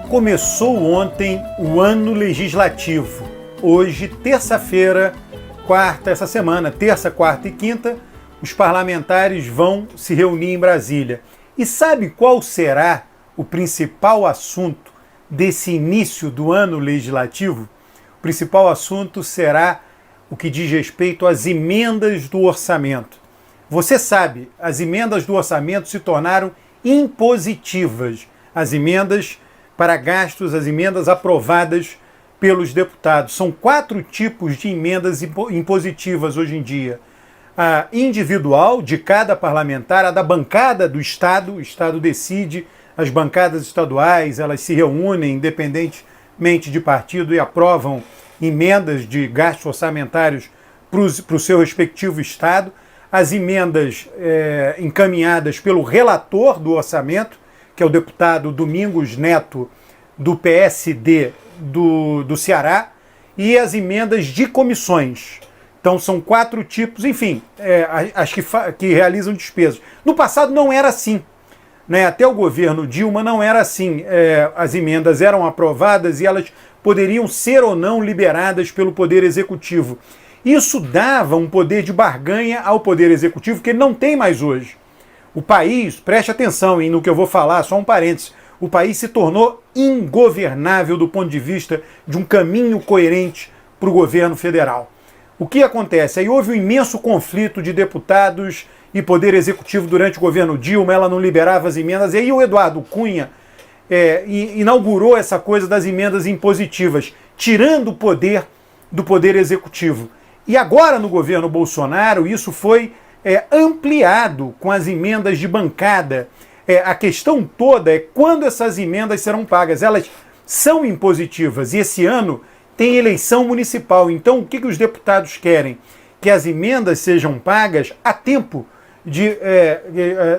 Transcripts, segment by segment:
Começou ontem o ano legislativo. Hoje, terça-feira, essa semana, terça, quarta e quinta, os parlamentares vão se reunir em Brasília. E sabe qual será o principal assunto desse início do ano legislativo? O principal assunto será o que diz respeito às emendas do orçamento. Você sabe, as emendas do orçamento se tornaram impositivas. As emendas para gastos, as emendas aprovadas pelos deputados. São 4 tipos de emendas impositivas hoje em dia. A individual de cada parlamentar, a da bancada do Estado, o Estado decide, as bancadas estaduais, elas se reúnem independentemente de partido e aprovam emendas de gastos orçamentários para o seu respectivo Estado. As emendas encaminhadas pelo relator do orçamento, que é o deputado Domingos Neto, do PSD do Ceará, e as emendas de comissões. Então são 4 tipos, enfim, as que realizam despesas. No passado não era assim, né? Até o governo Dilma não era assim. As emendas eram aprovadas e elas poderiam ser ou não liberadas pelo Poder Executivo. Isso dava um poder de barganha ao Poder Executivo que ele não tem mais hoje. O país, preste atenção no que eu vou falar, só um parênteses, o país se tornou ingovernável do ponto de vista de um caminho coerente para o governo federal. O que acontece? Aí houve um imenso conflito de deputados e Poder Executivo durante o governo Dilma, ela não liberava as emendas, e aí o Eduardo Cunha inaugurou essa coisa das emendas impositivas, tirando o poder do Poder Executivo. E agora no governo Bolsonaro isso foi ampliado com as emendas de bancada. A questão toda é quando essas emendas serão pagas. Elas são impositivas e esse ano tem eleição municipal. Então o que os deputados querem? Que as emendas sejam pagas a tempo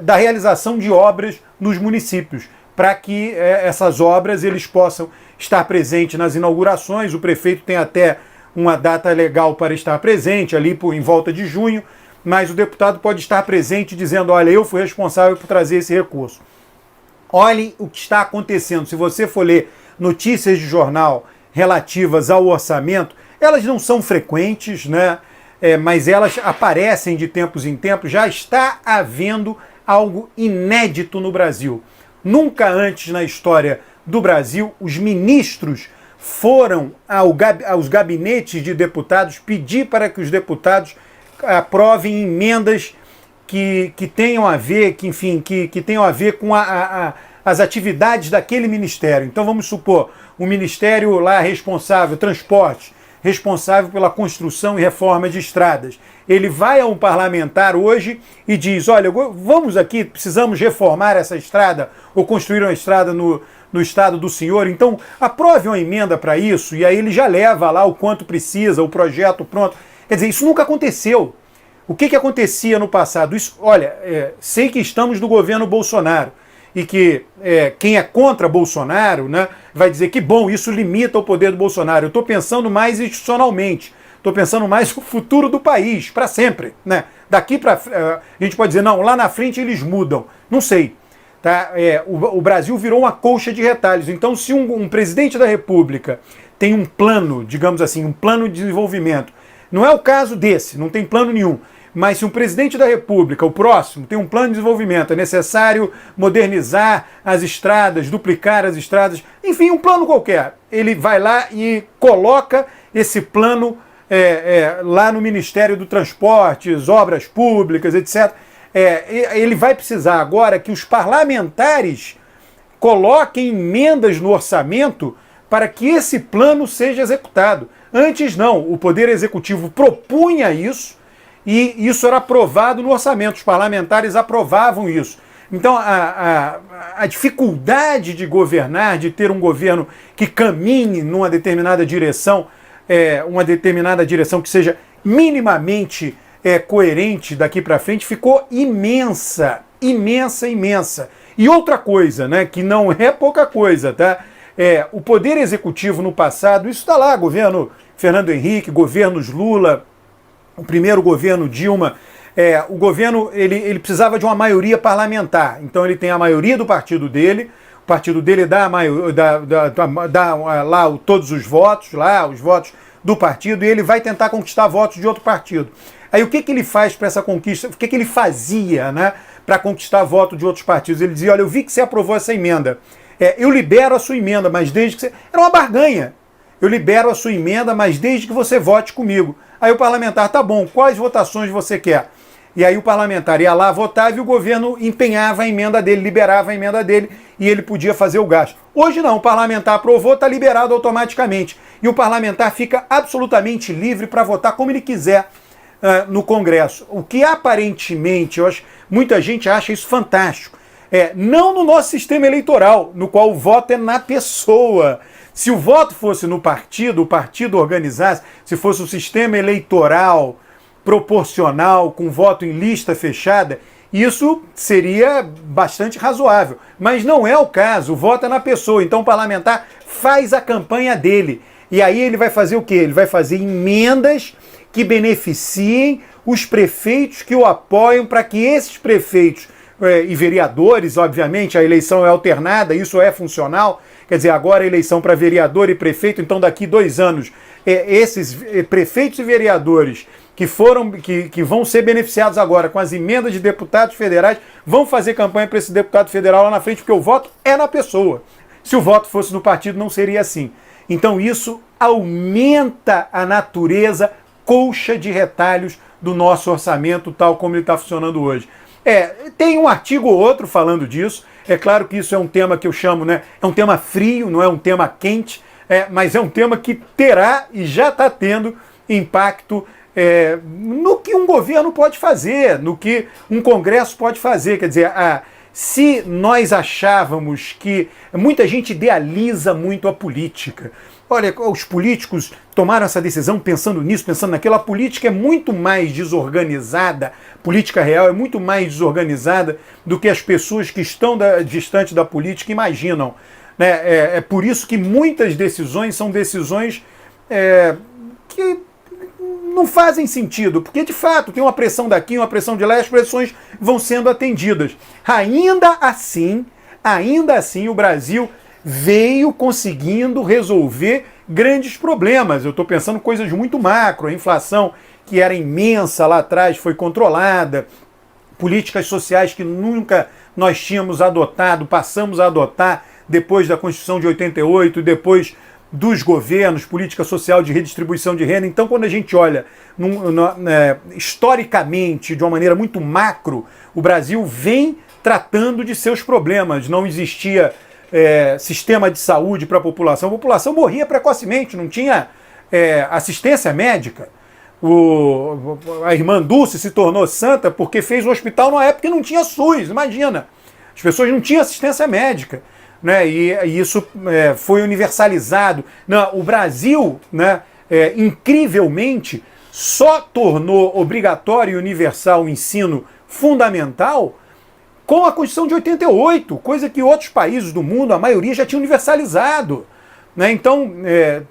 da realização de obras nos municípios, para que essas obras eles possam estar presentes nas inaugurações. O prefeito tem até uma data legal para estar presente, ali em volta de junho, mas o deputado pode estar presente dizendo, olha, eu fui responsável por trazer esse recurso. Olhem o que está acontecendo. Se você for ler notícias de jornal relativas ao orçamento, elas não são frequentes, né? Mas elas aparecem de tempos em tempos. Já está havendo algo inédito no Brasil. Nunca antes na história do Brasil, os ministros foram aos gabinetes de deputados pedir para que os deputados aprovem emendas que tenham a ver, que tenham a ver com as atividades daquele ministério. Então vamos supor, o ministério lá responsável, transporte, responsável pela construção e reforma de estradas. Ele vai a um parlamentar hoje e diz, olha, vamos aqui, precisamos reformar essa estrada ou construir uma estrada no estado do senhor, então aprove uma emenda para isso, e aí ele já leva lá o quanto precisa, o projeto pronto. Quer dizer, isso nunca aconteceu. O que acontecia no passado? Sei que estamos no governo Bolsonaro e que quem é contra Bolsonaro, né, vai dizer que bom, isso limita o poder do Bolsonaro. Eu estou pensando mais institucionalmente, estou pensando mais no futuro do país, para sempre. Né? Daqui para a gente pode dizer, não, lá na frente eles mudam. Não sei. Tá? O Brasil virou uma colcha de retalhos. Então, se um presidente da República tem um plano, digamos assim, um plano de desenvolvimento, não é o caso desse, não tem plano nenhum, mas se um presidente da República, o próximo, tem um plano de desenvolvimento, é necessário modernizar as estradas, duplicar as estradas, enfim, um plano qualquer, ele vai lá e coloca esse plano lá no Ministério do Transportes, Obras Públicas, etc., ele vai precisar agora que os parlamentares coloquem emendas no orçamento para que esse plano seja executado. Antes não, o Poder Executivo propunha isso e isso era aprovado no orçamento, os parlamentares aprovavam isso. Então a dificuldade de governar, de ter um governo que caminhe numa determinada direção, uma determinada direção que seja minimamente coerente daqui para frente, ficou imensa, imensa, imensa. E outra coisa, né, que não é pouca coisa, tá? O Poder Executivo no passado, isso está lá, governo Fernando Henrique, governos Lula, o primeiro governo Dilma, o governo ele precisava de uma maioria parlamentar. Então ele tem a maioria do partido dele, partido dele dá lá todos os votos, os votos do partido, e ele vai tentar conquistar votos de outro partido. Aí o que ele faz para essa conquista? O que ele fazia, né, para conquistar voto de outros partidos? Ele dizia, olha, eu vi que você aprovou essa emenda. Eu libero a sua emenda, mas desde que você... Era uma barganha. Eu libero a sua emenda, mas desde que você vote comigo. Aí o parlamentar, tá bom, quais votações você quer? E aí o parlamentar ia lá, votava e o governo empenhava a emenda dele, liberava a emenda dele e ele podia fazer o gasto. Hoje não, o parlamentar aprovou, está liberado automaticamente. E o parlamentar fica absolutamente livre para votar como ele quiser no Congresso. O que aparentemente, muita gente acha isso fantástico. Não no nosso sistema eleitoral, no qual o voto é na pessoa. Se o voto fosse no partido, o partido organizasse, se fosse um sistema eleitoral proporcional, com voto em lista fechada, isso seria bastante razoável. Mas não é o caso, o voto é na pessoa. Então o parlamentar faz a campanha dele. E aí ele vai fazer o quê? Ele vai fazer emendas que beneficiem os prefeitos que o apoiam, para que esses prefeitos e vereadores, obviamente, a eleição é alternada, isso é funcional. Quer dizer, agora a eleição para vereador e prefeito, então daqui 2 anos, esses prefeitos e vereadores que vão ser beneficiados agora com as emendas de deputados federais, vão fazer campanha para esse deputado federal lá na frente, porque o voto é na pessoa. Se o voto fosse no partido, não seria assim. Então isso aumenta a natureza colcha de retalhos do nosso orçamento, tal como ele está funcionando hoje. Tem um artigo ou outro falando disso. É claro que isso é um tema que eu chamo, né? É um tema frio, não é um tema quente, mas é um tema que terá e já está tendo impacto no que um governo pode fazer, no que um Congresso pode fazer. Quer dizer, se nós achávamos que... Muita gente idealiza muito a política. Olha, os políticos tomaram essa decisão pensando nisso, pensando naquilo. A política é muito mais desorganizada, a política real é muito mais desorganizada do que as pessoas que estão distante da política imaginam. Né? É por isso que muitas decisões são decisões que não fazem sentido, porque de fato tem uma pressão daqui, uma pressão de lá, e as pressões vão sendo atendidas. Ainda assim, o Brasil veio conseguindo resolver grandes problemas. Eu estou pensando em coisas muito macro, a inflação que era imensa lá atrás foi controlada, políticas sociais que nunca nós tínhamos adotado, passamos a adotar depois da Constituição de 88, depois dos governos, política social de redistribuição de renda. Então, quando a gente olha historicamente, de uma maneira muito macro, o Brasil vem tratando de seus problemas. Não existia sistema de saúde para a população morria precocemente, não tinha assistência médica. A irmã Dulce se tornou santa porque fez um hospital numa época que não tinha SUS, imagina. As pessoas não tinham assistência médica. Né, e isso foi universalizado. O Brasil, né, incrivelmente, só tornou obrigatório e universal o ensino fundamental com a Constituição de 88, coisa que outros países do mundo, a maioria, já tinha universalizado. Né? Então,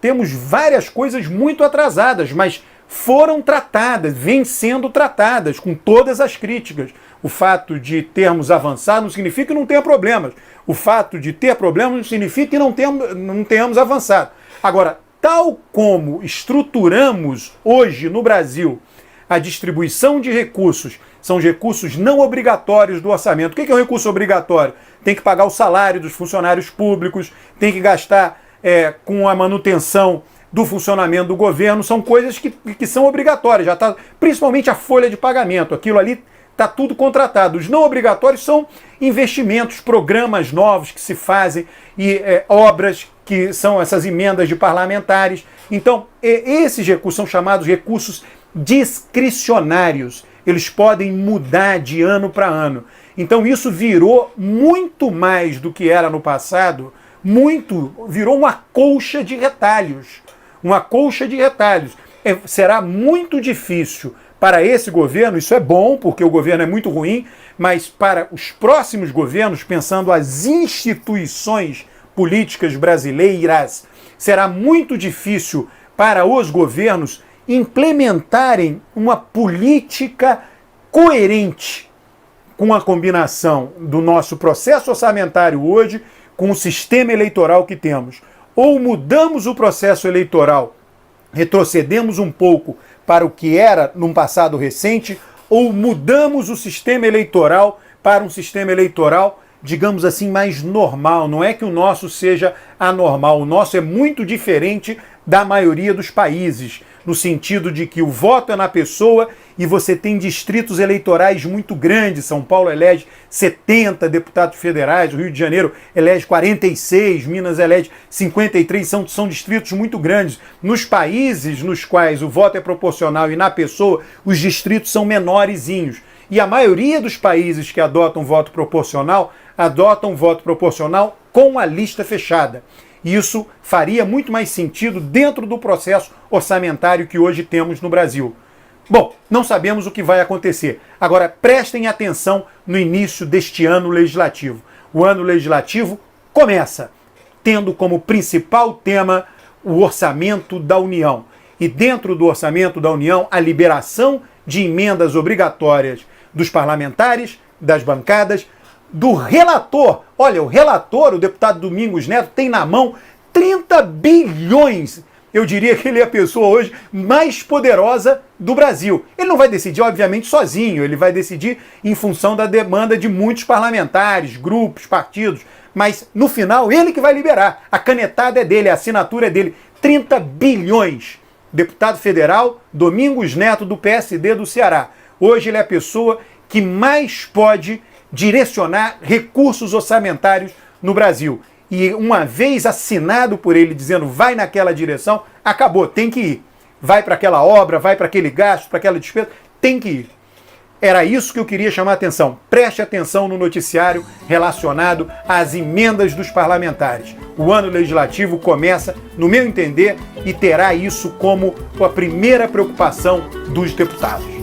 temos várias coisas muito atrasadas, mas foram tratadas, vêm sendo tratadas, com todas as críticas. O fato de termos avançado não significa que não tenha problemas. O fato de ter problemas não significa que não tenhamos avançado. Agora, tal como estruturamos hoje no Brasil a distribuição de recursos, são os recursos não obrigatórios do orçamento. O que é um recurso obrigatório? Tem que pagar o salário dos funcionários públicos, tem que gastar com a manutenção do funcionamento do governo, são coisas que são obrigatórias, já tá, principalmente a folha de pagamento, aquilo ali está tudo contratado. Os não obrigatórios são investimentos, programas novos que se fazem e obras que são essas emendas de parlamentares. Então, esses recursos são chamados recursos discricionários. Eles podem mudar de ano para ano. Então, isso virou muito mais do que era no passado, virou uma colcha de retalhos. Uma colcha de retalhos. Será muito difícil para esse governo, isso é bom, porque o governo é muito ruim, mas para os próximos governos, pensando as instituições políticas brasileiras, será muito difícil para os governos implementarem uma política coerente com a combinação do nosso processo orçamentário hoje, com o sistema eleitoral que temos. Ou mudamos o processo eleitoral, retrocedemos um pouco para o que era num passado recente, ou mudamos o sistema eleitoral para um sistema eleitoral, digamos assim, mais normal. Não é que o nosso seja anormal, o nosso é muito diferente da maioria dos países, no sentido de que o voto é na pessoa e você tem distritos eleitorais muito grandes. São Paulo elege 70 deputados federais, o Rio de Janeiro elege 46, Minas elege 53, são distritos muito grandes. Nos países nos quais o voto é proporcional e na pessoa, os distritos são menorzinhos. E a maioria dos países que adotam voto proporcional com a lista fechada. Isso faria muito mais sentido dentro do processo orçamentário que hoje temos no Brasil. Bom, não sabemos o que vai acontecer. Agora, prestem atenção no início deste ano legislativo. O ano legislativo começa tendo como principal tema o orçamento da União. E dentro do orçamento da União, a liberação de emendas obrigatórias dos parlamentares, das bancadas, do relator. Olha, o relator, o deputado Domingos Neto, tem na mão 30 bilhões. Eu diria que ele é a pessoa hoje mais poderosa do Brasil. Ele não vai decidir, obviamente, sozinho. Ele vai decidir em função da demanda de muitos parlamentares, grupos, partidos. Mas, no final, ele que vai liberar. A canetada é dele, a assinatura é dele. 30 bilhões. Deputado federal, Domingos Neto, do PSD do Ceará. Hoje ele é a pessoa que mais pode direcionar recursos orçamentários no Brasil. E uma vez assinado por ele dizendo vai naquela direção, acabou, tem que ir. Vai para aquela obra, vai para aquele gasto, para aquela despesa, tem que ir. Era isso que eu queria chamar a atenção. Preste atenção no noticiário relacionado às emendas dos parlamentares. O ano legislativo começa, no meu entender, e terá isso como a primeira preocupação dos deputados.